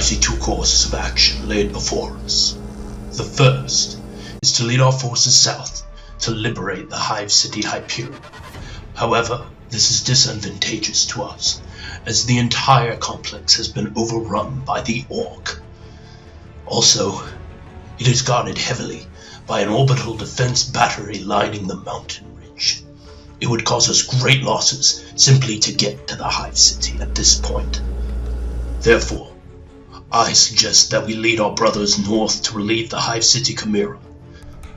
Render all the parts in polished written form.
see two courses of action laid before us. The first is to lead our forces south to liberate the Hive city Hyperion. However, this is disadvantageous to us, as the entire complex has been overrun by the Ork. Also, it is guarded heavily by an orbital defense battery lining the mountain ridge. It would cause us great losses simply to get to the Hive city at this point. Therefore, I suggest that we lead our brothers north to relieve the Hive city Chimera.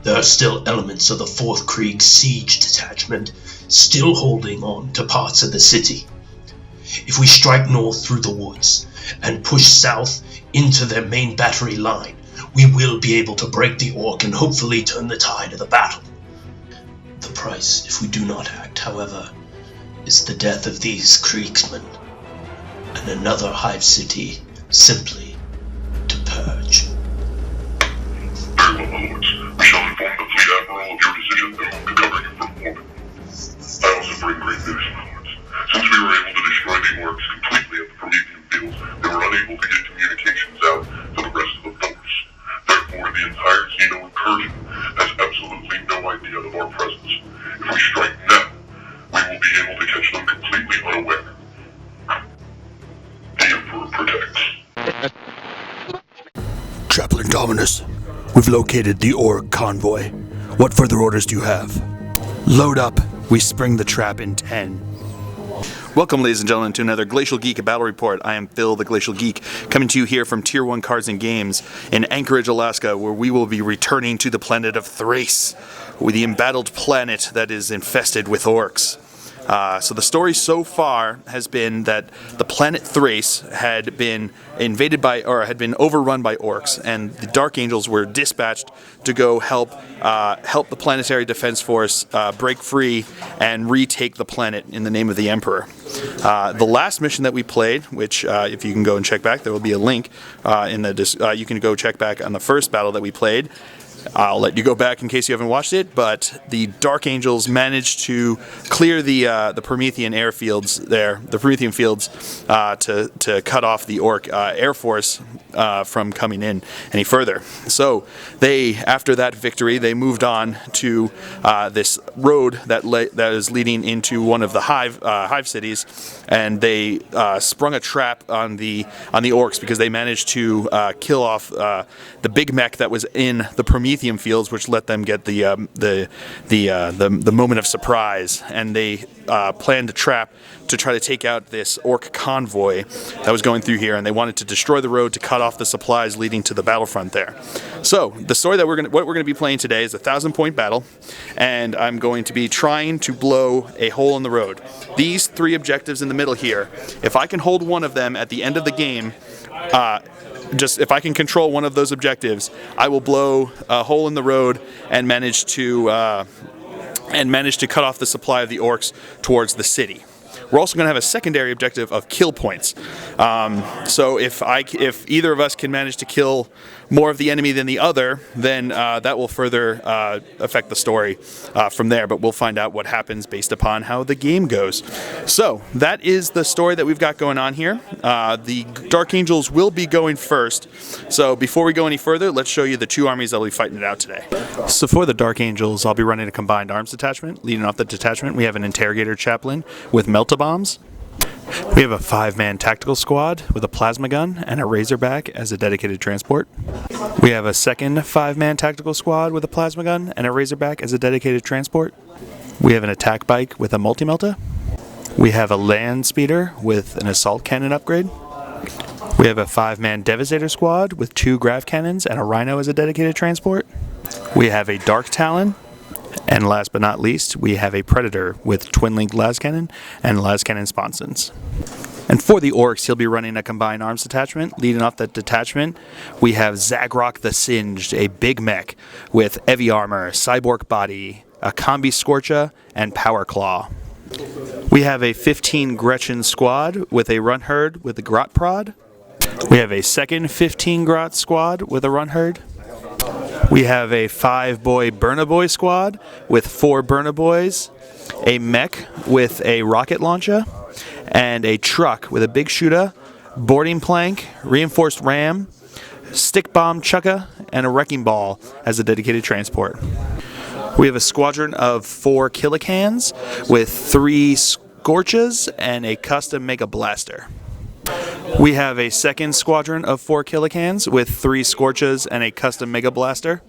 There are still elements of the 4th Krieg siege detachment still holding on to parts of the city. If we strike north through the woods and push south into their main battery line, we will be able to break the Ork and hopefully turn the tide of the battle. The price, if we do not act, however, is the death of these Kriegsmen and another Hive city simply to purge. Very well, my lords. We shall inform the Fleet Admiral of your decision and will be covering you from orbit. I also bring great news, my lords. Since we were able to destroy the Orks completely at the promethium fields, they were unable to get communications out to the rest of the force. Therefore, the entire Xeno incursion has absolutely no idea of our presence. If we strike now, we will be able to catch them completely unaware. The Emperor protects. Chaplain Dominus, we've located the Ork convoy. What further orders do you have? Load up. We spring the trap in 10. Welcome, ladies and gentlemen, to another Glacial Geek Battle Report. I am Phil, the Glacial Geek, coming to you here from Tier 1 Cards and Games in Anchorage, Alaska, where we will be returning to the planet of Thrace, with the embattled planet that is infested with Orks. So the story so far has been that the planet Thrace had been invaded by, or had been overrun by Orks, and the Dark Angels were dispatched to go help the Planetary Defense Force break free and retake the planet in the name of the Emperor. The last mission that we played, which if you can go and check back, there will be a link in the. You can go check back on the first battle that we played. I'll let you go back in case you haven't watched it, but the Dark Angels managed to clear the Promethean airfields there, the Promethean fields, to cut off the Ork Air Force from coming in any further. So they, after that victory, they moved on to this road that is leading into one of the Hive cities, and they sprung a trap on the Orks because they managed to kill off the big mech that was in the Promethean fields, which let them get the moment of surprise, and they planned a trap to try to take out this Ork convoy that was going through here, and they wanted to destroy the road to cut off the supplies leading to the battlefront there. So the story that we're going to be playing today is a 1,000-point battle, and I'm going to be trying to blow a hole in the road. These 3 objectives in the middle here, if I can hold one of them at the end of the game, just if I can control one of those objectives, I will blow a hole in the road and manage to cut off the supply of the Orks towards the city. We're also going to have a secondary objective of kill points. So if either of us can manage to kill more of the enemy than the other, then that will further affect the story from there. But we'll find out what happens based upon how the game goes. So that is the story that we've got going on here. The Dark Angels will be going first. So before we go any further, let's show you the 2 armies that will be fighting it out today. So for the Dark Angels, I'll be running a combined arms detachment. Leading off the detachment, we have an Interrogator-Chaplain with melta-bombs. We have a 5-man tactical squad with a plasma gun and a Razorback as a dedicated transport. We have a second 5-man tactical squad with a plasma gun and a Razorback as a dedicated transport. We have an attack bike with a multi-melta. We have a land speeder with an assault cannon upgrade. We have a 5-man Devastator squad with 2 grav cannons and a Rhino as a dedicated transport. We have a Dark Talon. And last but not least, we have a Predator with twin-linked lascannon and lascannon sponsons. And for the Orks, he'll be running a combined arms detachment. Leading off that detachment, we have Zagrok the Singed, a big mech with heavy armor, cyborg body, a combi Scorcha, and power claw. We have a 15 Gretchen squad with a run herd with a Grot prod. We have a second 15 Grot squad with a run herd. We have a 5-boy Burnaboy squad with 4 Burnaboys, a mech with a rocket launcher, and a truck with a big shooter, boarding plank, reinforced ram, stick bomb chukka, and a wrecking ball as a dedicated transport. We have a squadron of 4 killicans with 3 scorches and a custom mega blaster. We have a second squadron of 4 killicans with 3 scorches and a custom mega blaster.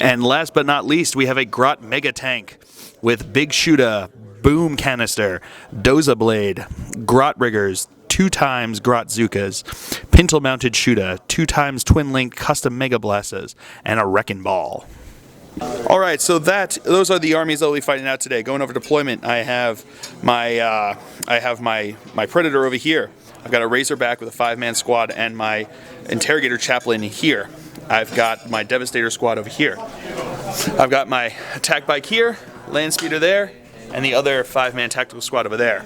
And last but not least, we have a grot mega tank with big shooter, boom canister, doza blade, grot riggers, 2 times grot zukas, pintle mounted shooter, 2 times twin link custom mega blasters, and a wrecking ball. Alright, so those are the armies that we'll be fighting out today. Going over deployment, I have my Predator over here. I've got a Razorback with a 5-man squad and my Interrogator-Chaplain here. I've got my Devastator squad over here. I've got my attack bike here, land speeder there, and the other 5-man tactical squad over there.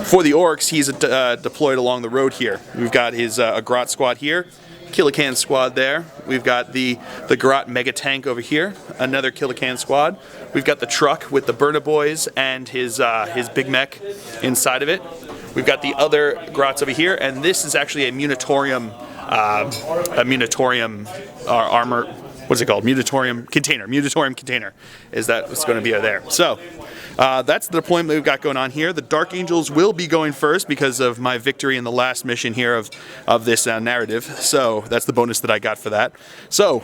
For the Orks, he's deployed along the road here. We've got his a grot squad here, Killican squad there. We've got the grot mega tank over here, another Killican squad. We've got the truck with the Burna Boys and his big mech inside of it. We've got the other grots over here, and this is actually a Munitorium armor. What's it called? Munitorium container. Is that what's going to be there? So that's the deployment that we've got going on here. The Dark Angels will be going first because of my victory in the last mission here of this narrative. So that's the bonus that I got for that. So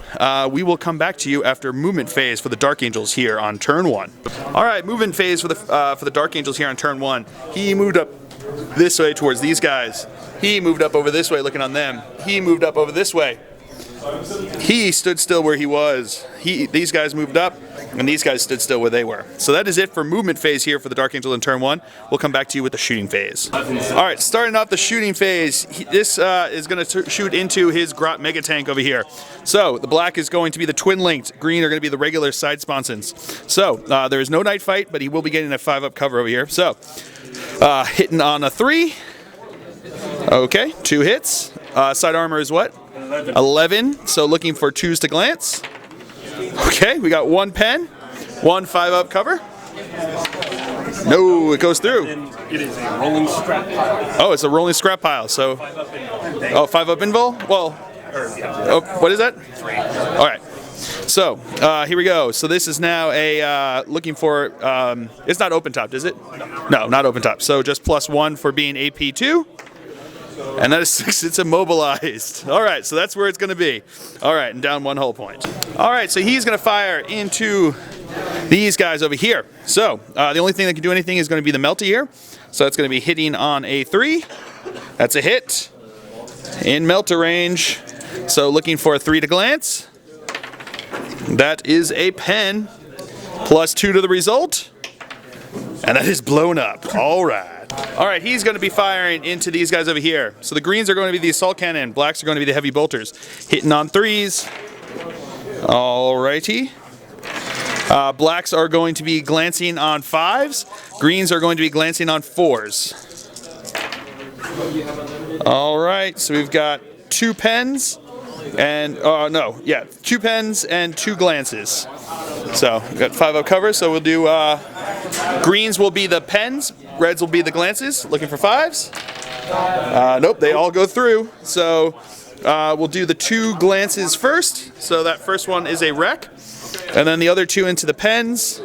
we will come back to you after movement phase for the Dark Angels here on turn 1. All right, movement phase for the Dark Angels here on turn 1. He moved up this way towards these guys. He moved up over this way looking on them. He moved up over this way. He stood still where he was. These guys moved up, and these guys stood still where they were. So that is it for movement phase here for the Dark Angel in turn 1. We'll come back to you with the shooting phase. Alright, starting off the shooting phase, this is going to shoot into his grot mega tank over here. So the black is going to be the twin linked, green are going to be the regular side sponsons. So there is no night fight, but he will be getting a 5-up cover over here. So hitting on a 3. Okay, 2 hits. Side armor is what? 11. So looking for 2s to glance. Okay, we got 1 pen, 1 5-up cover. No, it goes through. It is a rolling scrap pile. Oh, it's a rolling scrap pile. So, 5-up invul. Well, what is that? 3. All right. So here we go. So this is now a looking for. It's not open topped, is it? No, not open top. So just +1 for being AP2. And that is 6, it's immobilized. All right, so that's where it's going to be. All right, and down 1 hull point. All right, so he's going to fire into these guys over here. So the only thing that can do anything is going to be the melty here. So that's going to be hitting on a 3. That's a hit in melter range. So looking for a 3 to glance. That is a pen, +2 to the result. And that is blown up. All right. All right, he's going to be firing into these guys over here. So the greens are going to be the assault cannon. Blacks are going to be the heavy bolters. Hitting on 3s. All righty. Blacks are going to be glancing on 5s. Greens are going to be glancing on 4s. All right, so we've got 2 pens and 2 pens and 2 glances. So we've got 5-up cover. So we'll do greens will be the pens, reds will be the glances. Looking for 5s. Nope, they all go through. So we'll do the 2 glances first. So that first one is a wreck, and then the other 2 into the pens.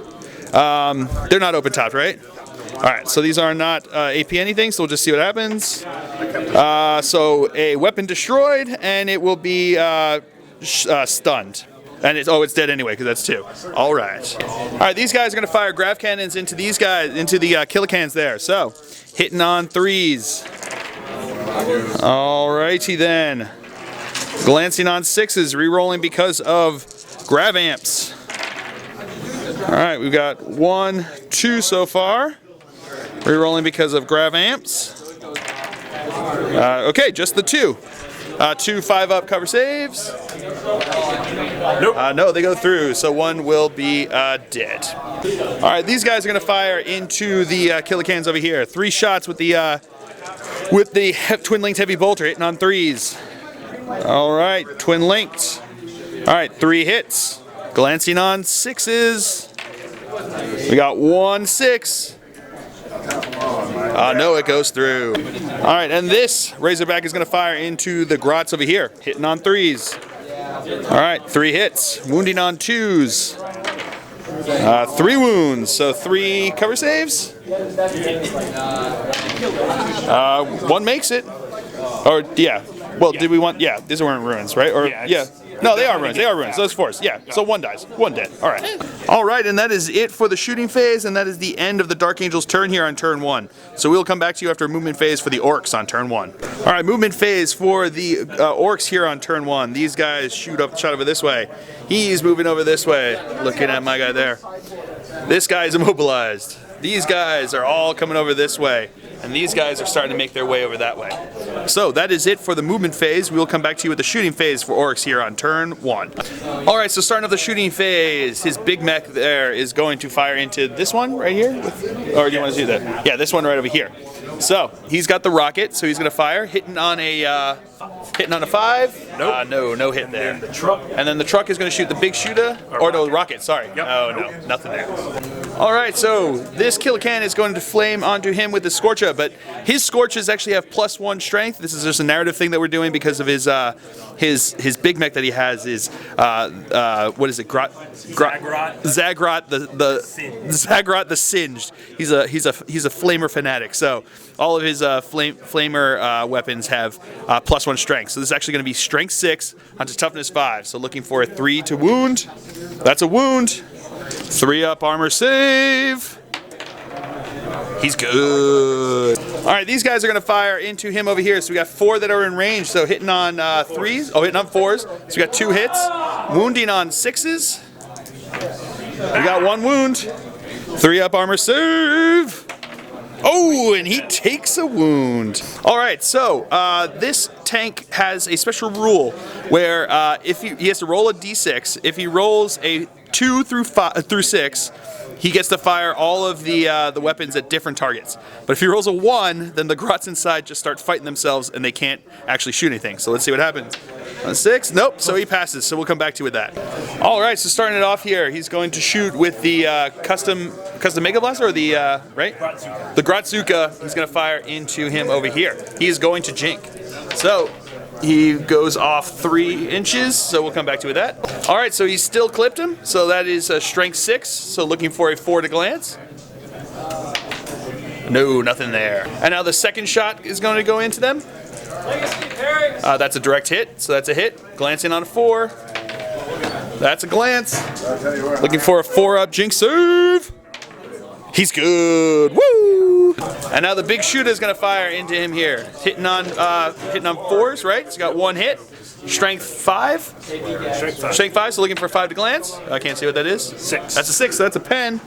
They're not open topped, right? All right, so these are not AP anything, so we'll just see what happens. So a weapon destroyed, and it will be stunned. And it's dead anyway, because that's 2. All right. All right, these guys are going to fire grav cannons into these guys, into the killicans there. So, hitting on 3s. All righty then. Glancing on 6s, re-rolling because of grav amps. All right, we've got 1, 2 so far. Re-rolling because of grav amps. Okay, just the 2. 2 5-up cover saves. Nope. No, they go through, so 1 will be dead. All right, these guys are going to fire into the killicans over here. 3 shots with the twin-linked heavy bolter, hitting on 3s. All right, twin-linked. All right, 3 hits. Glancing on 6s. We got 1 6. No, it goes through. All right, and this Razorback is going to fire into the Grots over here, hitting on 3s. All right, 3 hits, wounding on 2s. 3 wounds, so 3 cover saves. 1 makes it. Or, yeah. Well, did we want... Yeah, these weren't ruins, right? Or yeah. No, they are ruins. They are ruins. Those 4s. Yeah. So 1 dies. 1 dead. All right. All right, and that is it for the shooting phase, and that is the end of the Dark Angel's turn here on turn 1. So we'll come back to you after movement phase for the Orks on turn 1. All right, movement phase for the Orks here on turn 1. These guys shot over this way. He's moving over this way. Looking at my guy there. This guy's immobilized. These guys are all coming over this way. And these guys are starting to make their way over that way. So that is it for the movement phase. We will come back to you with the shooting phase for Orks here on turn 1. All right, so starting off the shooting phase, his big mech there is going to fire into this one right here. Or do you want to do that? Yeah, this one right over here. So he's got the rocket, so he's going to fire, hitting on a 5. Nope. No hit there. And then the truck is going to shoot the big shooter, or no, rocket. Sorry. Yep. Oh no, nothing there. All right, so this Killacan is going to flame onto him with the Scorcher, but his Scorchers actually have +1 strength. This is just a narrative thing that we're doing because of his big mech that he has is what is it? Zaghrot the Singed. He's a flamer fanatic. So all of his flamer weapons have +1 strength. So this is actually going to be strength 6 onto toughness 5. So looking for a 3 to wound. That's a wound. 3 up armor save. He's good. All right, these guys are going to fire into him over here. So we got 4 that are in range. So hitting on 3s. Oh, hitting on 4s. So we got 2 hits. Wounding on 6s. We got 1 wound. 3 up armor save. Oh, and he takes a wound. All right, so this tank has a special rule where if he has to roll a d6. If he rolls a 2 through 6, he gets to fire all of the weapons at different targets. But if he rolls a 1, then the Grots inside just start fighting themselves and they can't actually shoot anything. So let's see what happens. On 6, nope, so he passes, so we'll come back to you with that. All right, so starting it off here, he's going to shoot with the custom Mega Blaster, or the, right? The Grotzuka. He's going to fire into him over here. He is going to Jink. So he goes off 3 inches, so we'll come back to you with that. All right, so he still clipped him, so that is a strength 6, so looking for a 4 to glance. No, nothing there. And now the second shot is going to go into them. That's a direct hit, so that's a hit. Glancing on a 4. That's a glance. Looking for a 4-up Jink save. He's good. Woo! And now the big shooter is going to fire into him here. Hitting on 4s, right? He's got 1 hit. Strength 5. Strength 5, so looking for a 5 to glance. I can't see what that is. 6. That's a 6, so that's a pen.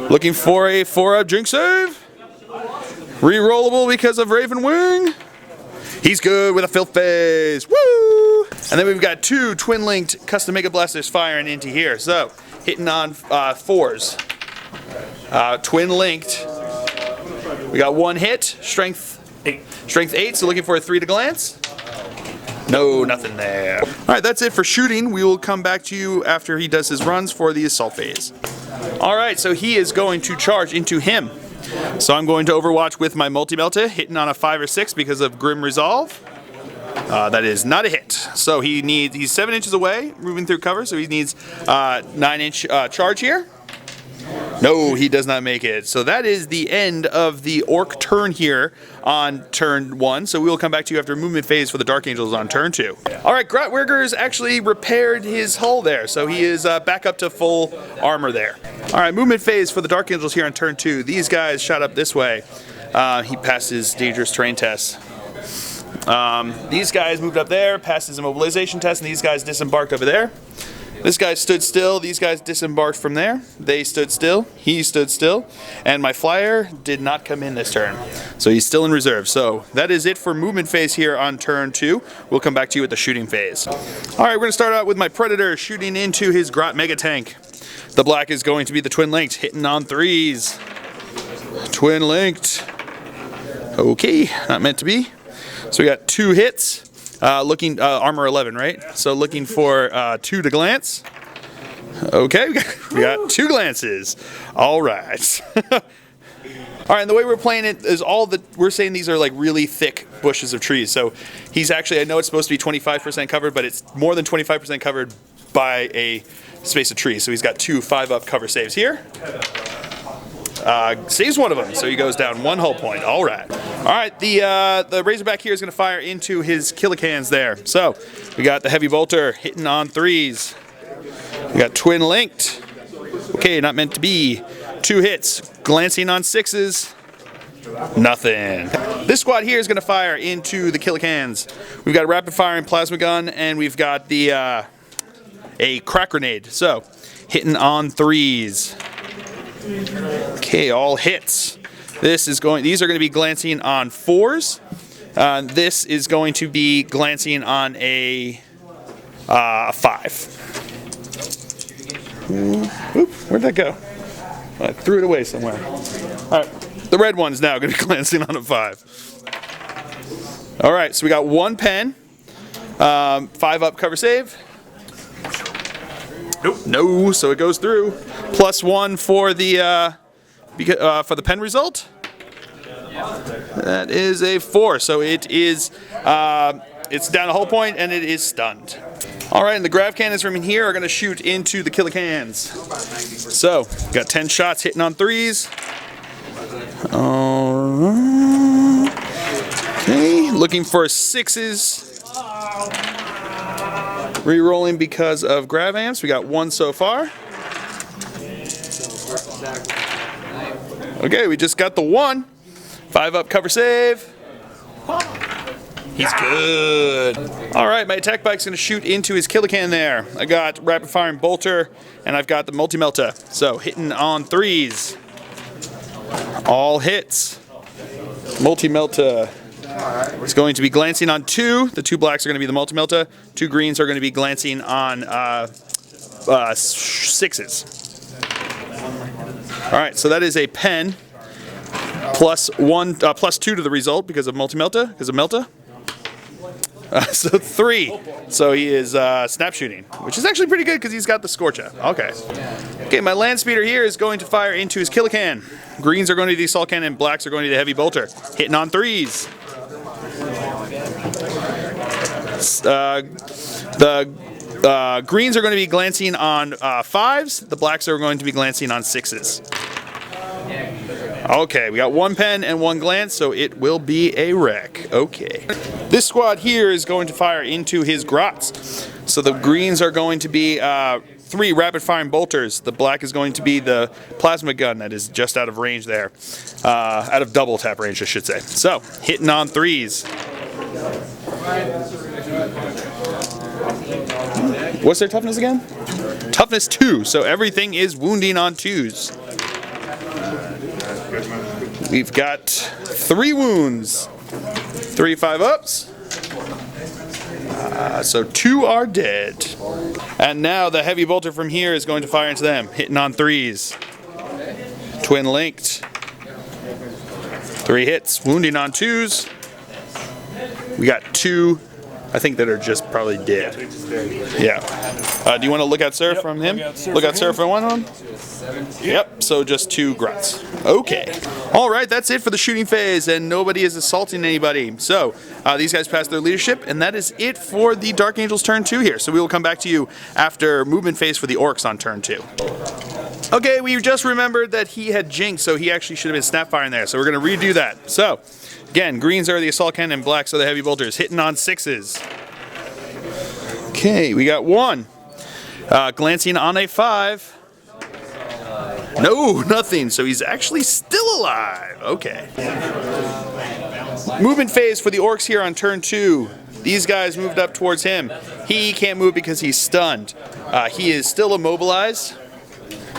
Looking for a 4-up Jink save. Rerollable because of Raven Wing. He's good with a filth phase. Woo! And then we've got 2 twin-linked custom Mega Blasters firing into here. So, hitting on 4s. Twin-linked. We got 1 hit. Strength 8, so looking for a 3 to glance. No, nothing there. All right, that's it for shooting. We will come back to you after he does his runs for the assault phase. All right, so he is going to charge into him. So I'm going to Overwatch with my Multi-Melta, hitting on a 5 or 6 because of Grim Resolve. That is not a hit. So he's 7 inches away, moving through cover, so he needs 9-inch charge here. No, he does not make it. So that is the end of the Ork turn here on turn 1. So we will come back to you after movement phase for the Dark Angels on turn 2. All right, Grotwigger's actually repaired his hull there. So he is back up to full armor there. All right, movement phase for the Dark Angels here on turn 2. These guys shot up this way. He passed his dangerous terrain test. These guys moved up there, passed his immobilization test, and these guys disembarked over there. This guy stood still, these guys disembarked from there. They stood still, he stood still, and my flyer did not come in this turn. So he's still in reserve. So that is it for movement phase here on turn 2. We'll come back to you with the shooting phase. All right, we're going to start out with my Predator shooting into his Grot Mega Tank. The black is going to be the twin-linked, hitting on 3s. Twin-linked. Okay, not meant to be. So we got 2 hits. Looking armor 11, right? So looking for 2 to glance. Okay, we got 2 glances. All right. All right, and the way we're playing it is we're saying these are like really thick bushes of trees. So he's actually, I know it's supposed to be 25% covered, but it's more than 25% covered by a space of trees. So he's got 2 5-up cover saves here. Saves one of them, so he goes down 1 hull point. All right. All right, the Razorback here is going to fire into his killicans there. So we got the Heavy Bolter hitting on 3s. We got Twin Linked. Okay, not meant to be. 2 hits, glancing on 6s. Nothing. This squad here is going to fire into the killicans. We've got a rapid firing plasma gun, and we've got the a crack grenade. So hitting on 3s. Okay, all hits. These are going to be glancing on 4s. This is going to be glancing on a 5. Oop, where'd that go? I threw it away somewhere. All right, the red one's now going to be glancing on a 5. All right, so we got 1 pen, 5-up cover save. Nope. No, so it goes through. +1 for the pen result. That is a 4, so it is it's down a hull point and it is stunned. All right, and the grav cannons from in here are going to shoot into the killicans. So, got 10 shots hitting on 3s. Okay, looking for 6s. Re-rolling because of grav amps. We got 1 so far. Okay, we just got the 1. 5-up cover save. He's good. All right, my attack bike's going to shoot into his killican there. I got rapid firing bolter, and I've got the multi-melta. So hitting on 3s. All hits. Multi-melta is going to be glancing on 2. The 2 blacks are going to be the multi-melta. 2 greens are going to be glancing on 6s. All right, so that is a pen. +1, +2 to the result because of multi-melta, because of melta. So 3. So he is snap shooting, which is actually pretty good because he's got the Scorcha. Okay. Okay, my land speeder here is going to fire into his killican. Greens are going to the assault cannon, blacks are going to the heavy bolter. Hitting on 3s. The greens are going to be glancing on 5s. The blacks are going to be glancing on 6s. Okay, we got 1 pen and 1 glance, so it will be a wreck. Okay. This squad here is going to fire into his grots. So the greens are going to be 3 rapid firing bolters. The black is going to be the plasma gun that is just out of range there. Out of double tap range, I should say. So, hitting on 3s. What's their toughness again? Toughness 2, so everything is wounding on 2s. We've got 3 wounds, 3 5-ups, so 2 are dead. And now the heavy bolter from here is going to fire into them, hitting on 3s. Twin linked, 3 hits, wounding on 2s. We got 2, I think, that are just probably dead. Yeah. Do you want to look at Sir from him? Look at Sir from one of them? Yep, so just 2 grots. Okay. All right, that's it for the shooting phase, and nobody is assaulting anybody. So, these guys passed their leadership, and that is it for the Dark Angels turn 2 here. So we will come back to you after movement phase for the Orks on turn 2. Okay, we just remembered that he had Jinx, so he actually should have been snap firing there. So we're going to redo that. So, again, greens are the assault cannon, blacks are the heavy bolters, hitting on 6s. Okay, we got 1. Glancing on a 5. No, nothing. So he's actually still alive. Okay. Movement phase for the Orks here on turn 2. These guys moved up towards him. He can't move because he's stunned. He is still immobilized.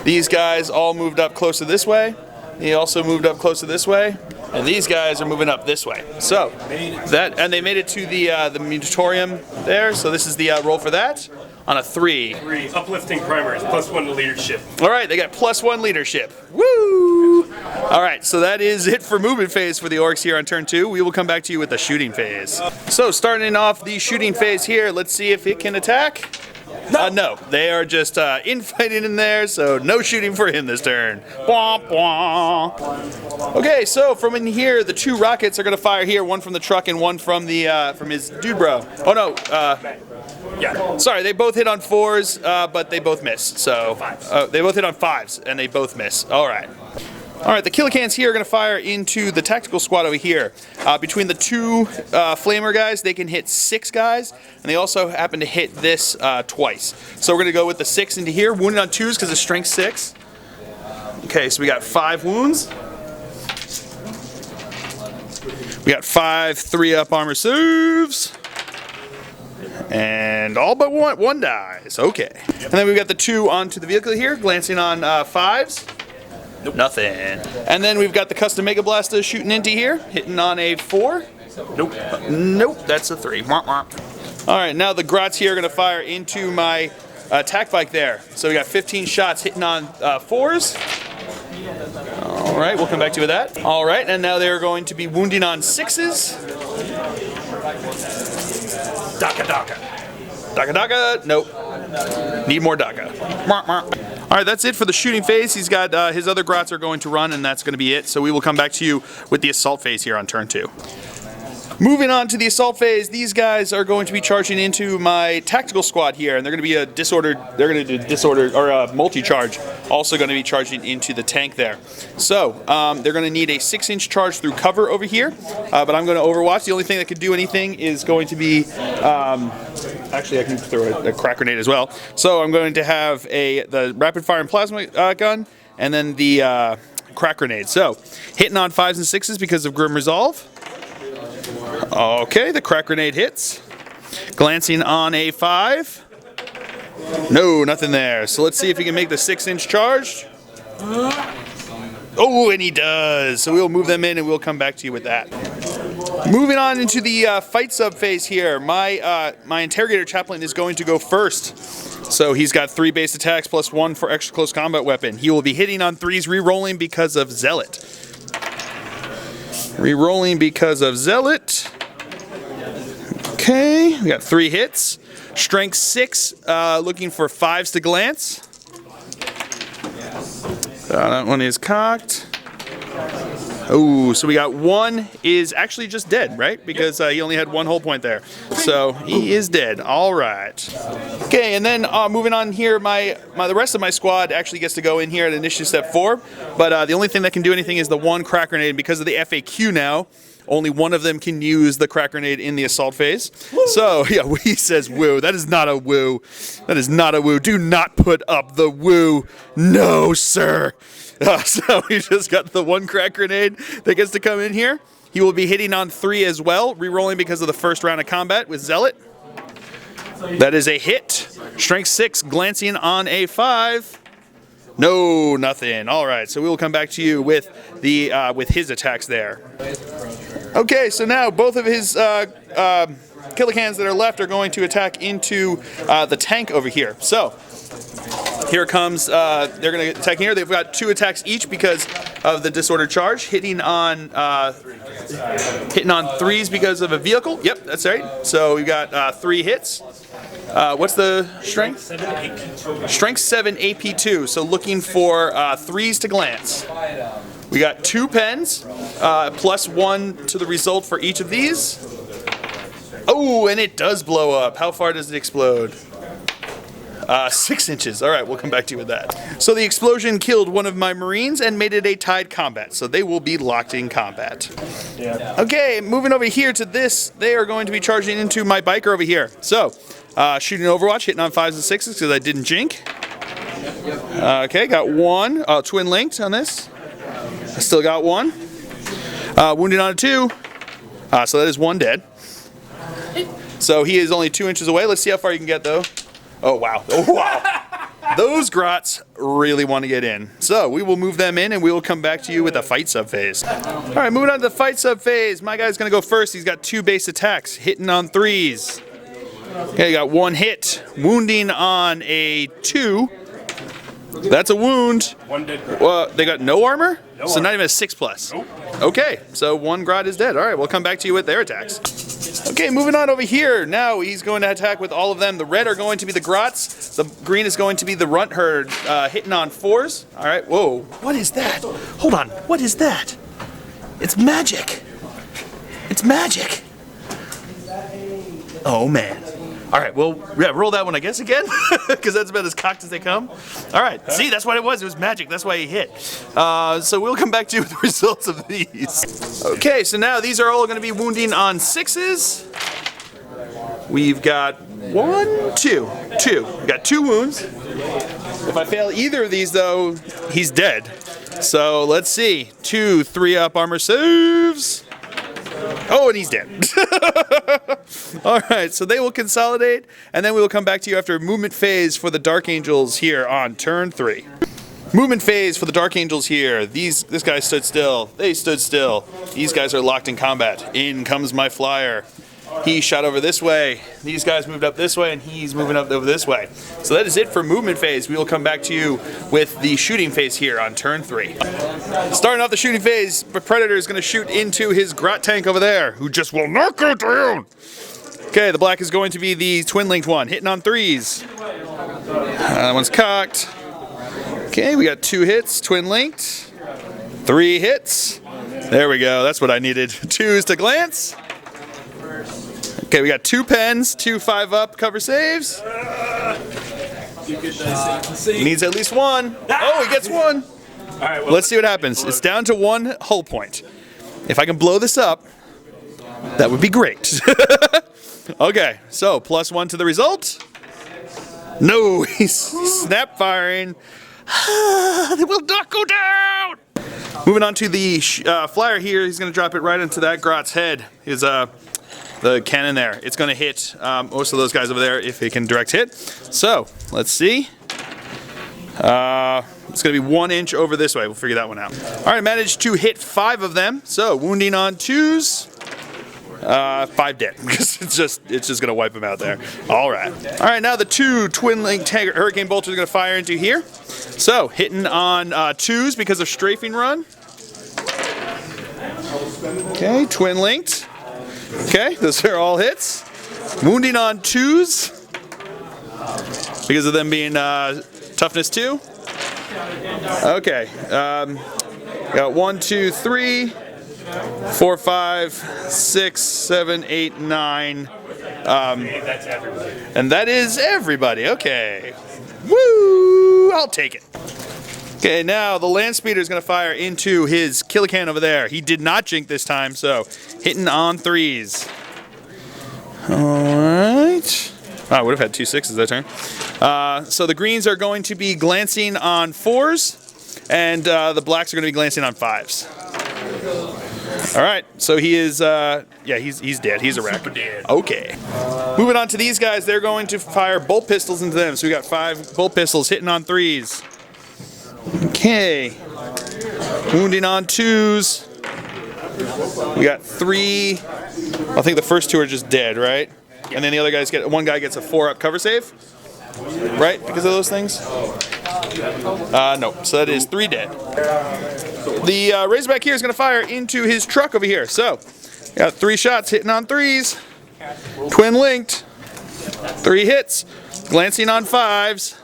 These guys all moved up closer this way. He also moved up closer this way. And these guys are moving up this way. So, and they made it to the mutatorium there. So this is the roll for that. On a 3. 3 uplifting primers, +1 to leadership. All right, they got +1 leadership. Woo! All right, so that is it for movement phase for the Orks here on turn 2. We will come back to you with the shooting phase. So starting off the shooting phase here, let's see if it can attack. No, they are just infighting in there, so no shooting for him this turn. Womp womp. Okay, so from in here, the 2 rockets are going to fire here, one from the truck and one from the from his dude bro. Oh no, yeah. Sorry, they both hit on 4s, but they both miss. So they both hit on 5s, and they both miss. All right. All right, the killicans here are going to fire into the tactical squad over here. Between the 2 flamer guys, they can hit 6 guys, and they also happen to hit this twice. So we're going to go with the 6 into here, wounded on 2s because of strength 6. Okay, so we got 5 wounds. We got 5 3-up armor saves. And all but one dies. Okay. And then we've got the 2 onto the vehicle here, glancing on 5s. Nope. Nothing. And then we've got the custom Mega Blaster shooting into here, hitting on a 4. Nope. Nope, that's a 3. Alright, now the Grots here are going to fire into my attack bike there. So we got 15 shots hitting on 4s. Alright, we'll come back to you with that. Alright, and now they're going to be wounding on 6s. Daka Daka. Daka Daka, nope. Need more Daka. Alright, that's it for the shooting phase. He's got his other Grots are going to run, and that's going to be it. So we will come back to you with the assault phase here on turn 2. Moving on to the assault phase, these guys are going to be charging into my tactical squad here, and they're going to be a disordered, they're going to do disordered, or a multi-charge, also going to be charging into the tank there. So, they're going to need a 6-inch charge through cover over here, but I'm going to overwatch. The only thing that could do anything is going to be, actually I can throw a crack grenade as well. So I'm going to have the rapid fire and plasma gun, and then the crack grenade. So, hitting on 5s and 6s because of Grim Resolve. Okay, the crack grenade hits. Glancing on a 5. No, nothing there. So let's see if he can make the 6-inch charge. Oh, and he does. So we'll move them in and we'll come back to you with that. Moving on into the fight sub phase here. My Interrogator-Chaplain is going to go first. So he's got 3 base attacks plus 1 for extra close combat weapon. He will be hitting on 3s, re-rolling because of Zealot. Re-rolling because of Zealot. Okay, we got 3 hits. Strength 6, looking for 5s to glance. That one is cocked. Oh, so we got 1 is actually just dead, right? Because he only had 1 hull point there. So he is dead. All right. Okay, and then moving on here, the rest of my squad actually gets to go in here at initiative step 4. But the only thing that can do anything is the 1 crack grenade. And because of the FAQ now, only one of them can use the crack grenade in the assault phase. Woo. So, yeah, he says woo. That is not a woo. That is not a woo. Do not put up the woo. No, sir. So he just got the 1 crack grenade that gets to come in here. He will be hitting on 3 as well, re-rolling because of the first round of combat with Zealot. That is a hit. Strength 6, glancing on a 5. No, nothing. All right, so we will come back to you with with his attacks there. Okay, so now both of his killicans that are left are going to attack into the tank over here. So here comes, they're going to attack here. They've got 2 attacks each because of the disordered charge, hitting on 3s because of a vehicle. Yep, that's right. So we've got 3 hits. What's the strength? 7 AP2. Strength 7 AP2. So looking for 3s to glance. We got 2 pens, plus 1 to the result for each of these. Oh, and it does blow up. How far does it explode? 6 inches. All right, we'll come back to you with that. So the explosion killed one of my Marines and made it a tied combat. So they will be locked in combat. Yeah. Okay, moving over here to this, they are going to be charging into my biker over here. So, shooting Overwatch, hitting on 5s and 6s because I didn't jink. Okay, got 1. Twin linked on this. I still got 1. Wounded on a 2. So that is 1 dead. So he is only 2 inches away. Let's see how far you can get though. Oh wow. Oh wow. Those Grots really want to get in. So we will move them in and we will come back to you with a fight sub phase. Alright, moving on to the fight sub phase. My guy's gonna go first. He's got 2 base attacks, hitting on 3s. Okay, got 1 hit. Wounding on a 2. That's a wound. 1 dead. They got no armor? No so armor. Not even a 6+. Nope. Okay, so 1 Grot is dead. Alright, we'll come back to you with their attacks. Okay, moving on over here. Now he's going to attack with all of them. The red are going to be the Grots. The green is going to be the Runt Herd, hitting on 4s. All right, whoa. What is that? Hold on, what is that? It's magic. It's magic. Oh, man. All right, well, yeah, roll that one, I guess, again, because that's about as cocked as they come. All right, see, that's what it was. It was magic. That's why he hit. So we'll come back to you with the results of these. Okay, so now these are all going to be wounding on 6s. We've got 1, 2. We've got 2 wounds. If I fail either of these, though, he's dead. So let's see. 2 3-up armor saves. Oh, and he's dead. All right, so they will consolidate, and then we will come back to you after movement phase for the Dark Angels here on turn 3. Movement phase for the Dark Angels here. This guy stood still. They stood still. These guys are locked in combat. In comes my flyer. He shot over this way. These guys moved up this way, and he's moving up over this way. So that is it for movement phase. We will come back to you with the shooting phase here on turn 3. Starting off the shooting phase, the Predator is going to shoot into his Grot tank over there, who just will not go down. Okay, the black is going to be the twin-linked one, hitting on 3s. That one's cocked. Okay, we got 2 hits, twin-linked. 3 hits. There we go, that's what I needed. 2s to glance. Okay, we got 2 pens, 2 5-up cover saves. He needs at least 1. Oh, he gets 1. All right, well, let's see what happens. It's down to 1 hull point. If I can blow this up, that would be great. Okay, so +1 to the result. No, he's snap firing. It will not go down. Moving on to the flyer here, he's going to drop it right into that Grot's head. His the cannon there. It's going to hit most of those guys over there if it can direct hit. So let's see. It's going to be 1 inch over this way. We'll figure that one out. All right, managed to hit 5 of them. So wounding on 2s. 5 dead, because it's just gonna wipe them out there. All right, now the 2 twin-linked Hurricane Bolters are gonna fire into here. So hitting on 2s because of strafing run. Okay, twin-linked. Okay, those are all hits. Wounding on 2s because of them being toughness 2. Okay, got 1, 2, 3. 4, 5, 6, 7, 8, 9. that's everybody. And that is everybody. Okay. Woo! I'll take it. Okay, now the land speeder is going to fire into his Killican over there. He did not jink this time, so hitting on 3s. All right. Oh, I would have had 2 6s that turn. So the greens are going to be glancing on 4s, and the blacks are going to be glancing on 5s. All right, so he is, he's dead. He's a wreck. Super dead. Okay. Moving on to these guys, they're going to fire bolt pistols into them. So we got 5 bolt pistols hitting on 3s. Okay. Wounding on 2s. We got 3. I think the first 2 are just dead, right? And then the other guys one guy gets a 4-up cover save, right? Because of those things. No. So that is 3 dead. The Razorback here is going to fire into his truck over here. So, got 3 shots hitting on 3s. Twin linked. 3 hits. Glancing on 5s.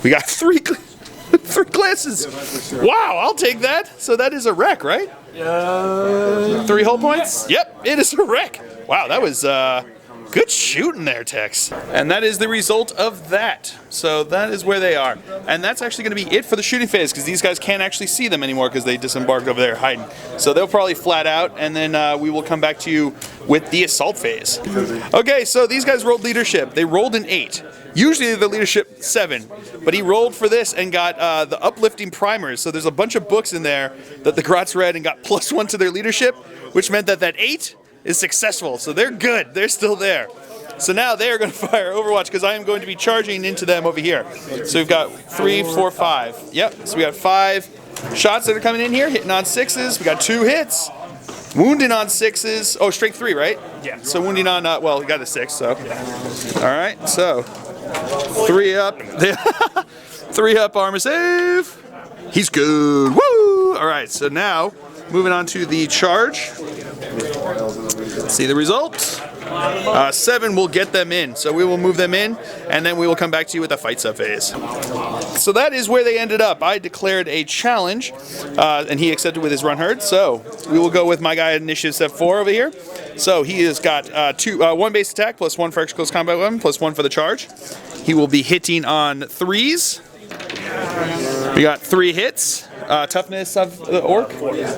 We got 3 glances. Wow, I'll take that. So that is a wreck, right? 3 hull points? Yep, it is a wreck. Wow, that was good shooting there, Tex. And that is the result of that. So that is where they are. And that's actually going to be it for the shooting phase, because these guys can't actually see them anymore because they disembarked over there hiding. So they'll probably flat out, and then we will come back to you with the assault phase. Okay, so these guys rolled leadership. They rolled an 8. Usually the leadership 7, but he rolled for this and got the uplifting primers. So there's a bunch of books in there that the Grots read and got +1 to their leadership, which meant that 8 is successful. So they're good. They're still there. So now they are going to fire Overwatch, because I am going to be charging into them over here. So we've got 3, 4, 5. Yep. So we got 5 shots that are coming in here, hitting on 6s. We got 2 hits. Wounding on 6s. Oh, strength 3, right? Yeah. So wounding on, well, we got a 6, so. All right, so 3 up. 3 up armor save. He's good. Woo! All right, so now moving on to the charge. Let's see the result. 7 will get them in, so we will move them in, and then we will come back to you with the fight sub phase. So that is where they ended up. I declared a challenge, and he accepted with his run herd. So we will go with my guy at initiative step 4 over here. So he has got 1 base attack plus 1 for extra close combat weapon plus 1 for the charge. He will be hitting on 3s. We got 3 hits. Toughness of the orc.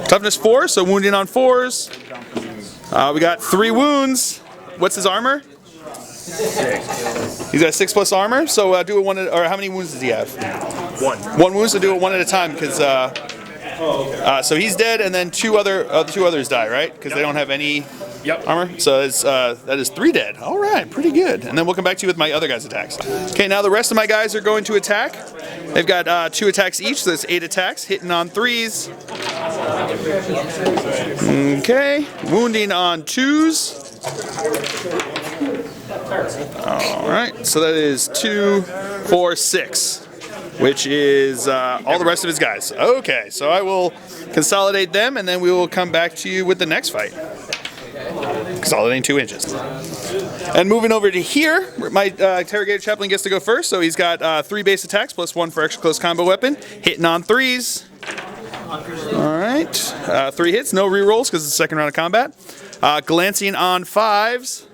Toughness 4, so wounding on 4s. We got 3 wounds. What's his armor? 6. He's got 6 plus armor. So do it one. Or how many wounds does he have? 1. 1 wound. So do it one at a time because. So he's dead, and then the 2 others die, right? Because they don't have any armor. So it's, that is 3 dead. All right, pretty good. And then we'll come back to you with my other guys' attacks. Okay, now the rest of my guys are going to attack. They've got 2 attacks each, so that's 8 attacks, hitting on 3s. Okay, wounding on 2s. All right, so that is 2, 4, 6. Which is all the rest of his guys. Okay, so I will consolidate them, and then we will come back to you with the next fight. Consolidating 2 inches. And moving over to here, my Interrogator-Chaplain gets to go first. So he's got 3 base attacks plus 1 for extra close combat weapon, hitting on 3s. All right, 3 hits, no rerolls because it's the second round of combat. Glancing on 5s.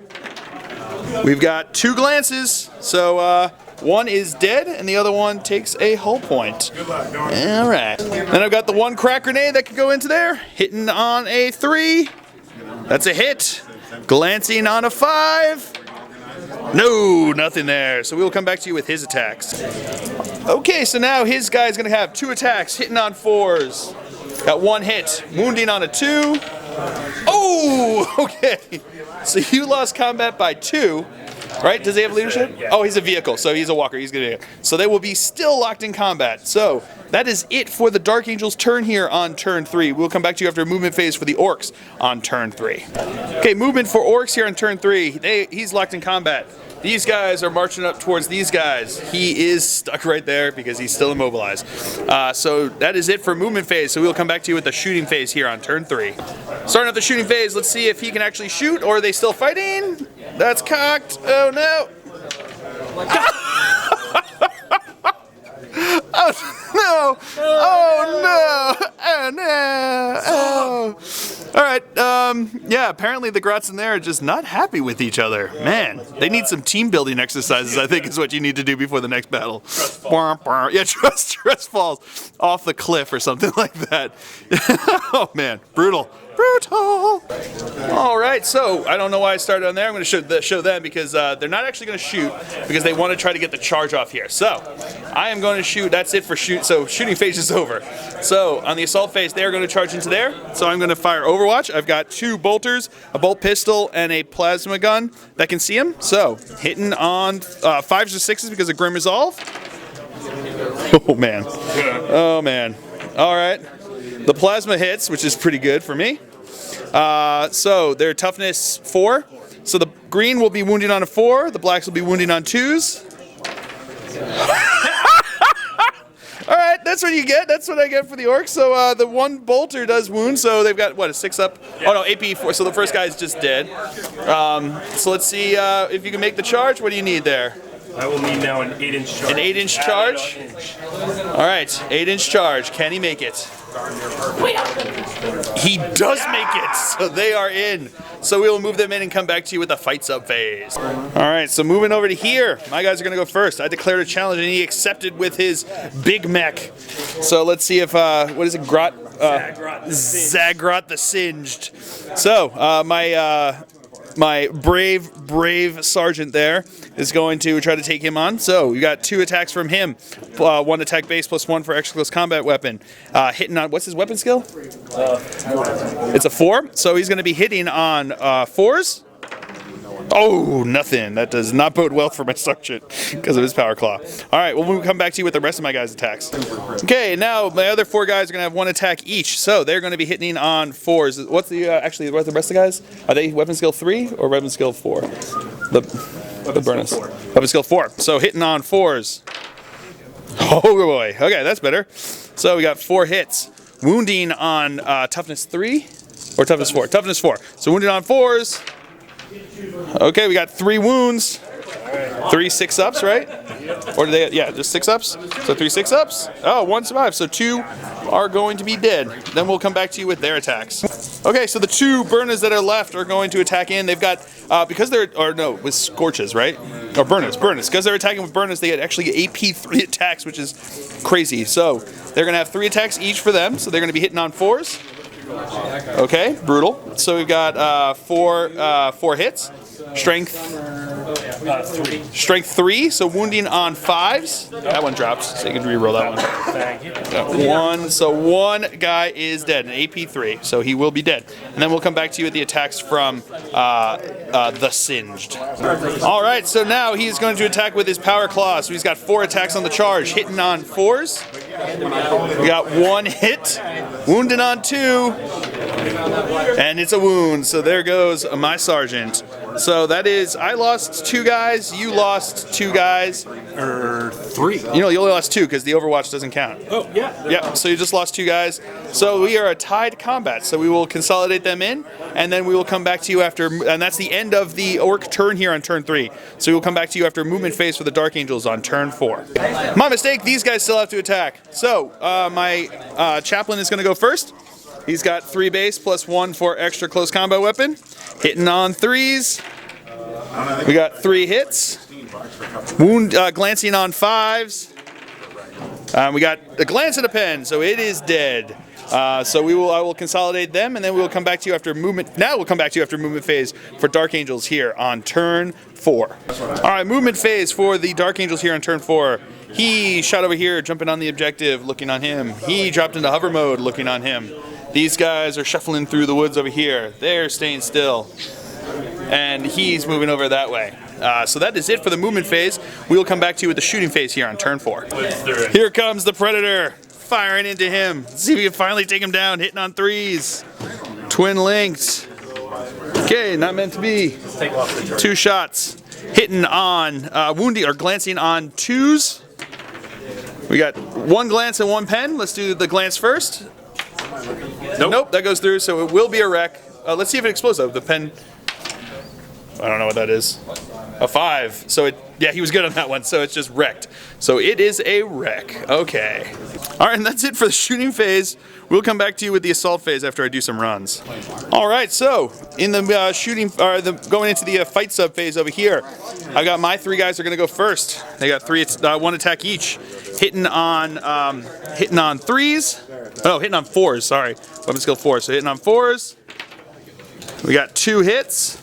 We've got 2 glances, so 1 is dead, and the other one takes a hull point. All right. Then I've got the 1 crack grenade that can go into there, hitting on a 3. That's a hit. Glancing on a 5. No, nothing there. So we will come back to you with his attacks. Okay, so now his guy's going to have 2 attacks, hitting on 4s. Got 1 hit, wounding on a 2. Oh, okay. So you lost combat by 2. Right? Does he have leadership? Oh, he's a vehicle, so he's a walker. He's gonna be. So they will be still locked in combat. So that is it for the Dark Angel's turn here on turn 3. We'll come back to you after a movement phase for the Orks on turn 3. Okay, movement for Orks here on turn 3. He's locked in combat. These guys are marching up towards these guys. He is stuck right there because he's still immobilized. So that is it for movement phase. So we'll come back to you with the shooting phase here on turn 3. Starting off the shooting phase, let's see if he can actually shoot, or are they still fighting? That's cocked. Oh no. Oh no! Oh no! Oh no! Oh! All right. Yeah. Apparently the Grots in there are just not happy with each other. Man, they need some team building exercises. I think is what you need to do before the next battle. Yeah, trust falls off the cliff or something like that. Oh man, brutal. Brutal. All right, so I don't know why I started on there. I'm going to show them because they're not actually going to shoot because they want to try to get the charge off here. So I am going to shoot. That's it for shoot. So shooting phase is over. So on the assault phase, they are going to charge into there. So I'm going to fire Overwatch. I've got 2 bolters, a bolt pistol, and a plasma gun that can see him. So hitting on 5s or 6s because of Grim Resolve. Oh man. Oh man. All right. The plasma hits, which is pretty good for me. So their toughness 4. So the green will be wounding on a 4. The blacks will be wounding on 2s. All right, that's what you get. That's what I get for the Orcs. So the 1 bolter does wound. So they've got, what, a 6 up? Oh, no, AP 4. So the first guy's just dead. So let's see if you can make the charge. What do you need there? I will need now an 8-inch charge. An 8-inch charge? All right, 8-inch charge. Can he make it? He does make it, so they are in. So we will move them in and come back to you with the fight sub phase. All right, so moving over to here, my guys are going to go first. I declared a challenge and he accepted with his big mech. So let's see if what is it, Zagrot the Singed. So my brave sergeant there is going to try to take him on. So we got 2 attacks from him. 1 attack base plus 1 for extra close combat weapon. Hitting on, what's his weapon skill? 4. It's a 4. So he's going to be hitting on 4s. Oh, nothing. That does not bode well for my sergeant because of his power claw. All right, well, we'll come back to you with the rest of my guys' attacks. Okay, now my other 4 guys are going to have 1 attack each. So they're going to be hitting on 4s. What's the actually? What's the rest of the guys? Are they weapon skill 3 or weapon skill 4? The Burnus. Weapon skill 4. So hitting on 4s. Oh boy. Okay, that's better. So we got 4 hits. wounding on toughness 3 or toughness 4. Toughness 4. So wounded on 4s. Okay, we got 3 wounds. 3 6-ups, right? Or do they? Yeah, just 6-ups. So 3 6-ups. Oh, 1 survives. So 2 are going to be dead. Then we'll come back to you with their attacks. Okay, so the 2 burners that are left are going to attack in. They've got because they're with scorches, right? Or burners. Because they're attacking with burners, they get actually AP 3 attacks, which is crazy. So they're gonna have 3 attacks each for them. So they're gonna be hitting on 4s. Okay, brutal. So we've got 4 hits. Strength 3. Strength 3, so wounding on 5s. That one drops, so you can re-roll that one. Thank you. Got 1, so 1 guy is dead, an AP 3, so he will be dead. And then we'll come back to you with the attacks from the Singed. Alright, so now he's going to attack with his Power Claw. So he's got 4 attacks on the charge, hitting on 4s. We got 1 hit, wounding on 2, and it's a wound. So there goes my sergeant. So that is, I lost 2 guys, you lost 2 guys. 3. You know, you only lost 2 because the Overwatch doesn't count. Oh, yeah. Yeah, so you just lost 2 guys. So we are a tied combat. So we will consolidate them in, and then we will come back to you after, and that's the end of the Orc turn here on turn 3. So we will come back to you after movement phase for the Dark Angels on turn 4. My mistake, these guys still have to attack. So my Chaplain is going to go first. He's got 3 base plus 1 for extra close combat weapon. Hitting on 3s. We got 3 hits. Glancing on 5s. We got a glance at a pen, so it is dead. So I will consolidate them, and then we will come back to you after movement. Now we'll come back to you after movement phase for Dark Angels here on turn 4. All right, movement phase for the Dark Angels here on turn 4. He shot over here, jumping on the objective, looking on him. He dropped into hover mode, looking on him. These guys are shuffling through the woods over here. They're staying still. And he's moving over that way. So that is it for the movement phase. We will come back to you with the shooting phase here on turn 4. Here comes the Predator, firing into him. See if we can finally take him down, hitting on 3s. Twin linked. Okay, not meant to be. 2 shots. Hitting on, wounding or glancing on 2s. We got 1 glance and 1 pen. Let's do the glance first. Nope, that goes through, so it will be a wreck. Let's see if it explodes though. The pen, I don't know what that is. A 5. So yeah, he was good on that one, so it's just wrecked. So it is a wreck. Okay. All right, and that's it for the shooting phase. We'll come back to you with the assault phase after I do some runs. All right, so in the going into the fight sub phase over here, I got my 3 guys are going to go first. They got 1 attack each, hitting on 3s. Oh, hitting on 4s. Sorry, weapon skill 4. So hitting on 4s. We got 2 hits.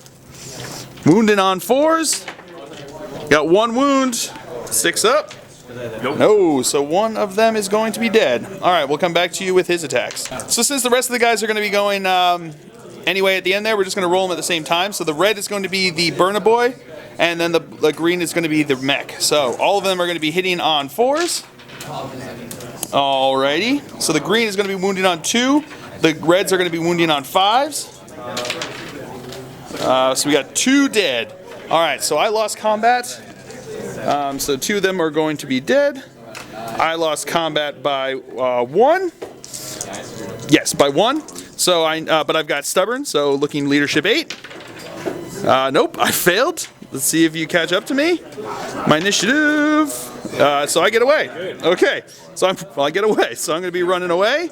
Wounding on 4s. Got 1 wound. 6 up. No, so 1 of them is going to be dead. All right, we'll come back to you with his attacks. So since the rest of the guys are going to be going anyway at the end there, we're just going to roll them at the same time. So the red is going to be the Burner Boy, and then the green is going to be the mech. So all of them are going to be hitting on 4s. Alrighty. So the green is going to be wounding on 2. The reds are going to be wounding on 5s. So we got 2 dead. All right, so I lost combat. So 2 of them are going to be dead. I lost combat by 1. Yes, by 1. So but I've got stubborn. So looking leadership 8. Nope, I failed. Let's see if you catch up to me. My initiative. So I get away. Okay, so I get away. So I'm going to be running away.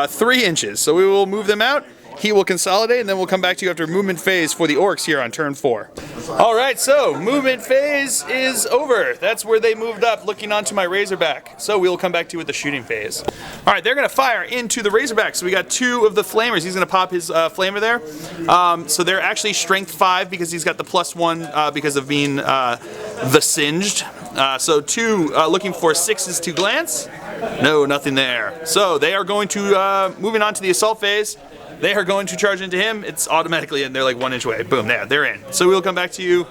3 inches. So we will move them out. He will consolidate, and then we'll come back to you after movement phase for the Orcs here on turn 4. All right, so movement phase is over. That's where they moved up, looking onto my Razorback. So we will come back to you with the shooting phase. All right, they're going to fire into the Razorback. So we got 2 of the flamers. He's going to pop his flamer there. So they're actually strength 5 because he's got the +1 because of being the Singed. So 2 looking for 6s to glance. No, nothing there. So they are going to moving on to the assault phase. They are going to charge into him. It's automatically in. They're like 1 inch away. Boom, they're in. So we'll come back to you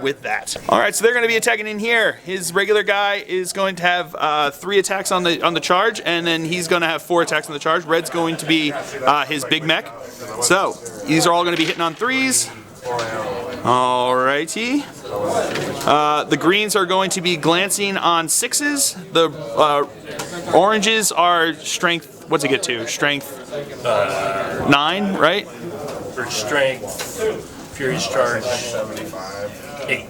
with that. All right, so they're going to be attacking in here. His regular guy is going to have 3 attacks on the charge, and then he's going to have 4 attacks on the charge. Red's going to be his big mech. So these are all going to be hitting on 3s. Alrighty. The greens are going to be glancing on 6s. The oranges are strength. What's it get to? Strength 9, right? For strength, Fury's charge, 8.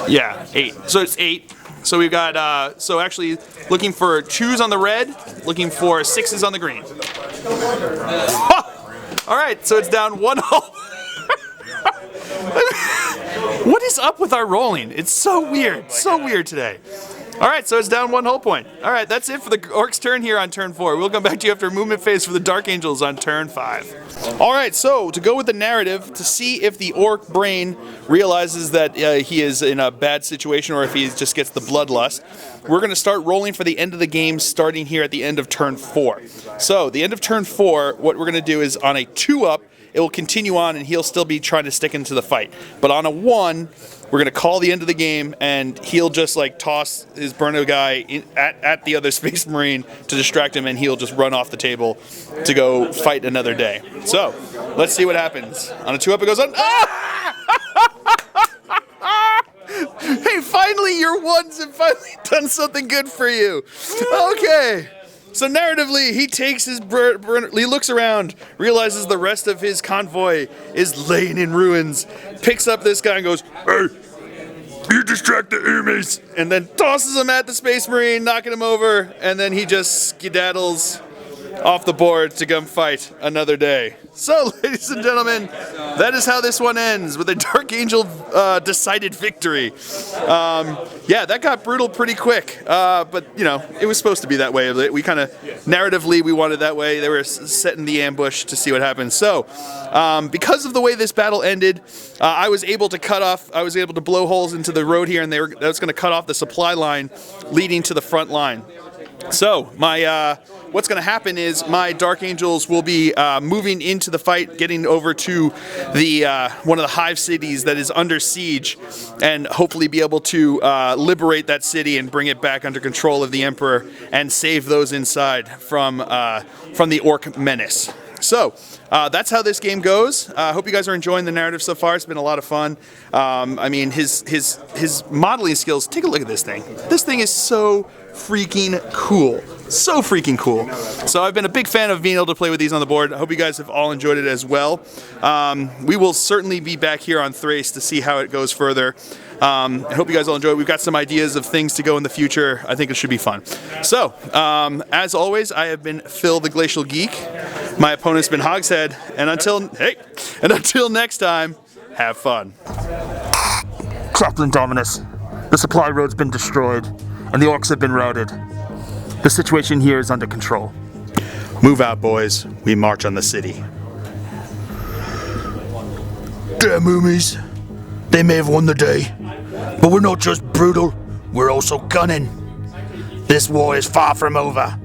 Yeah, 8. So it's 8. So we've got, so actually looking for 2s on the red, looking for 6s on the green. Alright, so it's down 1 hole. What is up with our rolling? It's so weird. So weird today. Alright, so it's down 1 whole point. Alright, that's it for the Orcs' turn here on turn 4. We'll come back to you after a movement phase for the Dark Angels on turn 5. Alright, so to go with the narrative, to see if the Orc brain realizes that he is in a bad situation or if he just gets the bloodlust, we're going to start rolling for the end of the game starting here at the end of turn 4. So, the end of turn 4, what we're going to do is on a 2-up, it will continue on and he'll still be trying to stick into the fight. But on a 1, we're going to call the end of the game and he'll just like toss his Burno guy at the other Space Marine to distract him and he'll just run off the table to go fight another day. So, let's see what happens. On a 2-up it goes on. Ah! Hey, finally your 1s have finally done something good for you. Okay. So narratively, he takes his he looks around, realizes the rest of his convoy is laying in ruins, picks up this guy and goes, "Hey, you distract the enemies," and then tosses him at the Space Marine, knocking him over, and then he just skedaddles off the board to come fight another day. So, ladies and gentlemen, that is how this one ends, with a Dark Angel decided victory. Yeah, that got brutal pretty quick, but, you know, it was supposed to be that way. We kind of, narratively, we wanted that way. They were setting the ambush to see what happened. So, because of the way this battle ended, I was able to blow holes into the road here, and that was going to cut off the supply line leading to the front line. So, what's going to happen is my Dark Angels will be moving into the fight, getting over to the one of the Hive cities that is under siege, and hopefully be able to liberate that city and bring it back under control of the Emperor and save those inside from the Orc menace. So, that's how this game goes. I hope you guys are enjoying the narrative so far. It's been a lot of fun. I mean, his modeling skills, take a look at this thing. This thing is so freaking cool. So freaking cool. So I've been a big fan of being able to play with these on the board. I hope you guys have all enjoyed it as well. We will certainly be back here on Thrace to see how it goes further. I hope you guys all enjoy it. We've got some ideas of things to go in the future. I think it should be fun. So, as always, I have been Phil the Glacial Geek. My opponent's been Hogshead. And until next time, have fun. Chaplain Dominus, the supply road's been destroyed, and the Orcs have been routed. The situation here is under control. Move out, boys. We march on the city. Damn moomies. They may have won the day, but we're not just brutal, we're also cunning. This war is far from over.